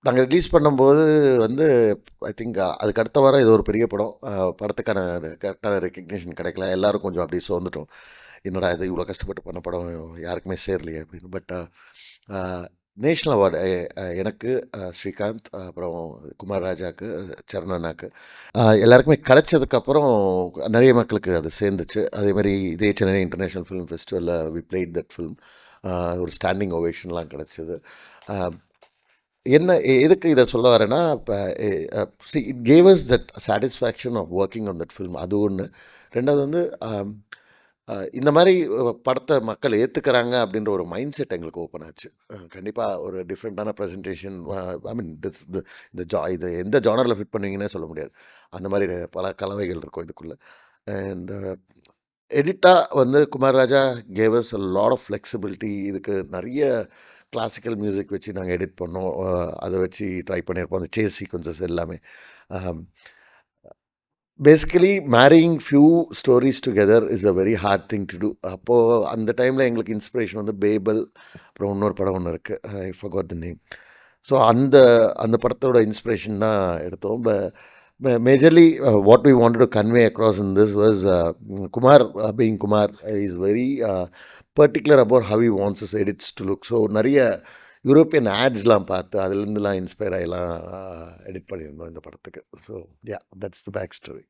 நாங்கள் ரிலீஸ் பண்ணும்போது வந்து ஐ திங்க் அதுக்கு அடுத்த வாரம் இது ஒரு பெரிய படம். படத்துக்கான கரெக்டான ரெக்கக்னிஷன் கிடைக்கல. எல்லோரும் கொஞ்சம் அப்படியே சோர்ந்துட்டோம். என்னடா இது இவ்வளோ கஷ்டப்பட்டு பண்ண படம் யாருக்குமே சேரலையே அப்படின்னு. பட் நேஷ்னல் அவார்டு எனக்கு, ஸ்ரீகாந்த், அப்புறம் குமார் ராஜாவுக்கு, சரணாக்கு எல்லாருக்குமே கிடைச்சதுக்கப்புறம் நிறைய மக்களுக்கு அது சேர்ந்துச்சு. அதேமாதிரி இதே சென்னை இன்டர்நேஷ்னல் ஃபிலிம் ஃபெஸ்டிவலில் வி பிளேட் தட் ஃபிலிம். ஒரு ஸ்டாண்டிங் ஓவேஷன்லாம் கிடச்சிது. என்ன எதுக்கு இதை சொல்ல வரேன்னா, இப்போ it gave us that satisfaction of working on that film. அது ஒன்று. ரெண்டாவது வந்து இந்த மாதிரி படத்தை மக்கள் ஏற்றுக்கிறாங்க அப்படின்ற ஒரு மைண்ட் செட் எங்களுக்கு ஓப்பன் ஆச்சு. கண்டிப்பாக ஒரு டிஃப்ரெண்ட்டான ப்ரெசன்டேஷன். ஐ மீன் இது எந்த ஜானரில் ஃபிட் பண்ணுவீங்கன்னே சொல்ல முடியாது. அந்த மாதிரி பல கலவைகள் இருக்கும் இதுக்குள்ளே. அண்ட் எடிட்டாக வந்து Kumar Raja gave us a lot of flexibility. இதுக்கு நிறைய கிளாசிக்கல் மியூசிக் வச்சு நாங்கள் எடிட் பண்ணோம். அதை வச்சு ட்ரை பண்ணியிருப்போம். அந்த சேஸ் சீக்வன்சஸ் எல்லாமே. Basically marrying few stories together is a very hard thing to do. அப்போது அந்த டைமில் எங்களுக்கு இன்ஸ்பிரேஷன் வந்து பேபல், அப்புறம் இன்னொரு படம் ஒன்று இருக்குது, I forgot the name. So அந்த அந்த படத்தோட இன்ஸ்பிரேஷன் தான் எடுத்தோம். Majorly, what we wanted to convey across in this was Kumar, being Kumar, is very particular about how he wants his edits to look. So, நிறைய European ஆட்ஸ்லாம் பார்த்து அதுலேருந்துலாம் inspire ஆகிலாம் எடிட் பண்ணியிருந்தோம் இந்த படத்துக்கு. So yeah, that's the back story.